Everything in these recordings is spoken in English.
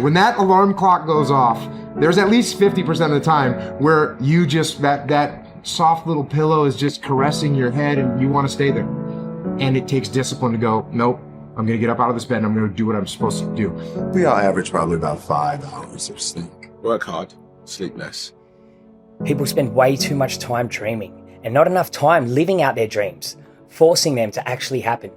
When that alarm clock goes off, there's at least 50% of the time where you just, that soft little pillow is just caressing your head and you want to stay there. And it takes discipline to go, nope, I'm going to get up out of this bed and I'm going to do what I'm supposed to do. We all average probably about 5 hours of sleep. Work hard, sleep less. People spend way too much time dreaming and not enough time living out their dreams, forcing them to actually happen.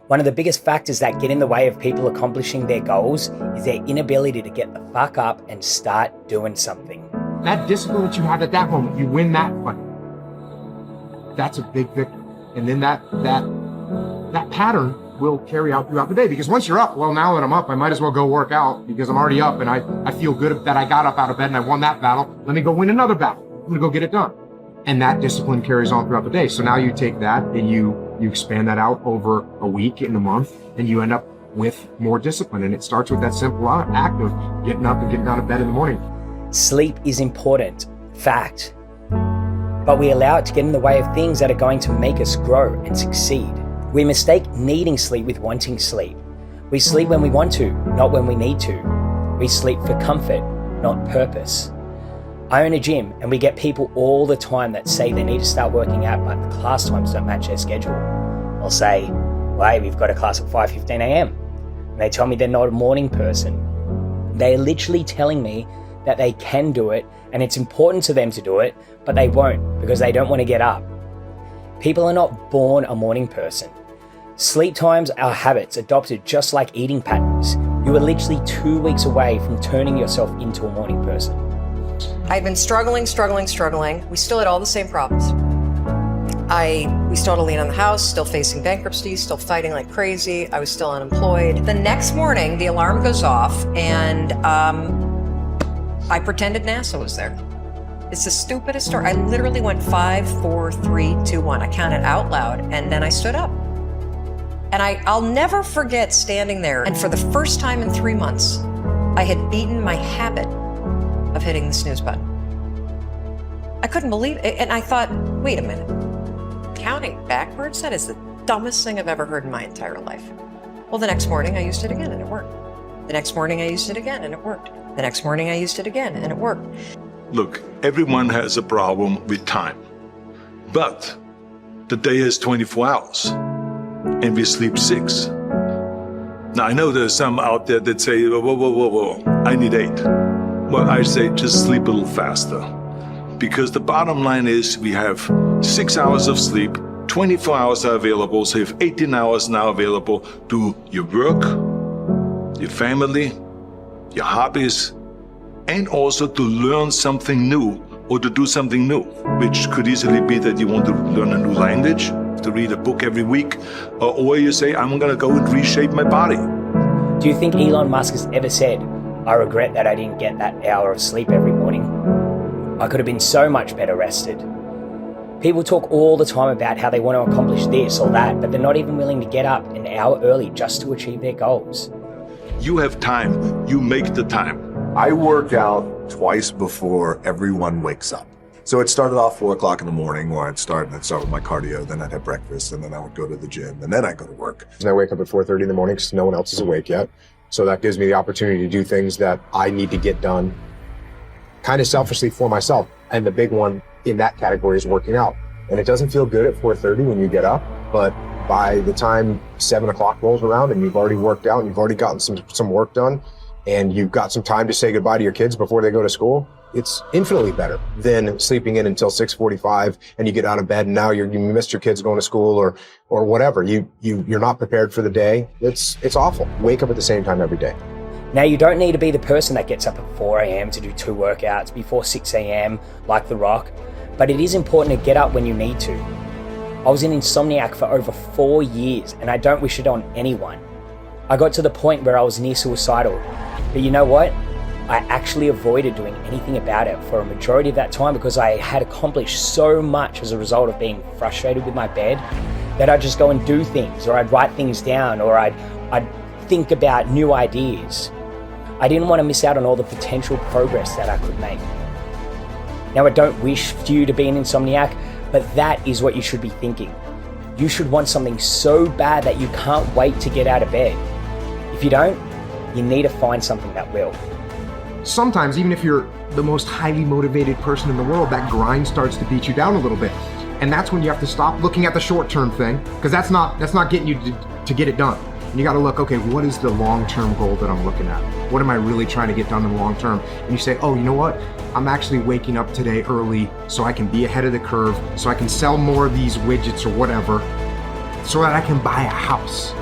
One of the biggest factors that get in the way of people accomplishing their goals is their inability to get the fuck up and start doing something. That discipline that you have at that moment, you win that fight. That's a big victory. And then that pattern will carry out throughout the day, because once you're up, well, now that I'm up, I might as well go work out because I'm already up and I feel good that I got up out of bed and I won that battle. Let me go win another battle. I'm gonna go get it done. And that discipline carries on throughout the day. So now you take that and you expand that out over a week and a month, and you end up with more discipline. And it starts with that simple act of getting up and getting out of bed in the morning. Sleep is important, fact. But we allow it to get in the way of things that are going to make us grow and succeed. We mistake needing sleep with wanting sleep. We sleep when we want to, not when we need to. We sleep for comfort, not purpose. I own a gym and we get people all the time that say they need to start working out but the class times don't match their schedule. I'll say, well, hey, we've got a class at 5:15 a.m. And they tell me they're not a morning person. They're literally telling me that they can do it and it's important to them to do it, but they won't because they don't want to get up. People are not born a morning person. Sleep times are habits adopted just like eating patterns. You are literally 2 weeks away from turning yourself into a morning person. I've been struggling. We still had all the same problems. We still had a lien on the house, still facing bankruptcy, still fighting like crazy. I was still unemployed. The next morning, the alarm goes off and I pretended NASA was there. It's the stupidest story. I literally went 5, 4, 3, 2, 1. I counted out loud and then I stood up. And I'll never forget standing there. And for the first time in 3 months, I had beaten my habit of hitting the snooze button. I couldn't believe it. And I thought, wait a minute. Counting backwards? That is the dumbest thing I've ever heard in my entire life. Well, the next morning I used it again and it worked. The next morning I used it again and it worked. The next morning I used it again and it worked. Look, everyone has a problem with time. But the day has 24 hours and we sleep 6. Now, I know there's some out there that say, whoa, I need 8. Well, I say just sleep a little faster. Because the bottom line is we have 6 hours of sleep, 24 hours are available, so you have 18 hours now available to your work, your family, your hobbies, and also to learn something new or to do something new, which could easily be that you want to learn a new language, to read a book every week, or you say, I'm gonna go and reshape my body. Do you think Elon Musk has ever said, I regret that I didn't get that hour of sleep every morning? I could have been so much better rested. People talk all the time about how they want to accomplish this or that, but they're not even willing to get up an hour early just to achieve their goals. You have time, you make the time. I work out twice before everyone wakes up. So it started off 4 o'clock in the morning where I'd start with my cardio, then I'd have breakfast, and then I would go to the gym, and then I'd go to work. And I wake up at 4:30 in the morning because no one else is awake yet. So that gives me the opportunity to do things that I need to get done kind of selfishly for myself. And the big one in that category is working out. And it doesn't feel good at 4:30 when you get up, but by the time 7 o'clock rolls around and you've already worked out and you've already gotten some work done and you've got some time to say goodbye to your kids before they go to school, it's infinitely better than sleeping in until 6:45 and you get out of bed and now you missed your kids going to school or whatever. You're not prepared for the day. It's awful. Wake up at the same time every day. Now, you don't need to be the person that gets up at 4 a.m. to do 2 workouts before 6 a.m. like The Rock, but it is important to get up when you need to. I was an insomniac for over 4 years and I don't wish it on anyone. I got to the point where I was near suicidal, but you know what? I actually avoided doing anything about it for a majority of that time because I had accomplished so much as a result of being frustrated with my bed that I'd just go and do things, or I'd write things down, or I'd think about new ideas. I didn't want to miss out on all the potential progress that I could make. Now, I don't wish for you to be an insomniac, but that is what you should be thinking. You should want something so bad that you can't wait to get out of bed. If you don't, You need to find something that will. Sometimes, even if you're the most highly motivated person in the world, that grind starts to beat you down a little bit. And that's when you have to stop looking at the short-term thing, because that's not getting you to get it done. And you got to look, okay, what is the long-term goal that I'm looking at? What am I really trying to get done in the long term? And you say, oh, you know what? I'm actually waking up today early so I can be ahead of the curve, so I can sell more of these widgets or whatever, so that I can buy a house.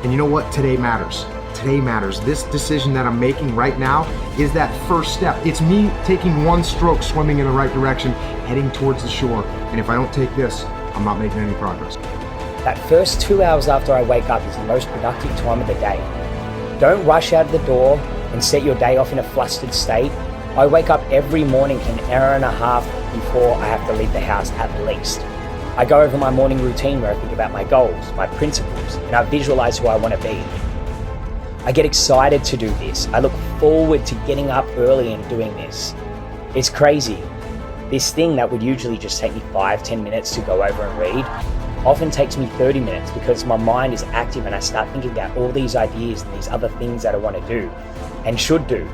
And you know what? Today matters. Today matters. This decision that I'm making right now is that first step. It's me taking one stroke, swimming in the right direction, heading towards the shore. And if I don't take this, I'm not making any progress. That first 2 hours after I wake up is the most productive time of the day. Don't rush out of the door and set your day off in a flustered state. I wake up every morning an hour and a half before I have to leave the house at least. I go over my morning routine where I think about my goals, my principles, and I visualize who I want to be. I get excited to do this. I look forward to getting up early and doing this. It's crazy. This thing that would usually just take me 5-10 minutes to go over and read often takes me 30 minutes because my mind is active and I start thinking about all these ideas and these other things that I want to do and should do.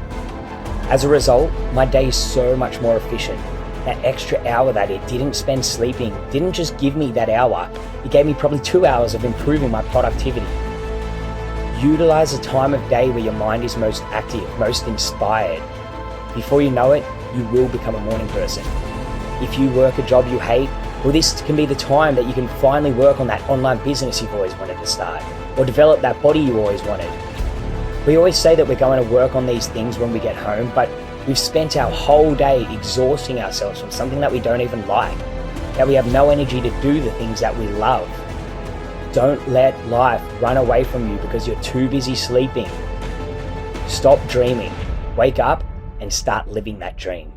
As a result, my day is so much more efficient. That extra hour that it didn't spend sleeping didn't just give me that hour, it gave me probably 2 hours of improving my productivity. Utilize a time of day where your mind is most active, most inspired. Before you know it, you will become a morning person. If you work a job you hate, well, this can be the time that you can finally work on that online business you've always wanted to start, or develop that body you always wanted. We always say that we're going to work on these things when we get home, but we've spent our whole day exhausting ourselves from something that we don't even like, that we have no energy to do the things that we love. Don't let life run away from you because you're too busy sleeping. Stop dreaming, wake up and start living that dream.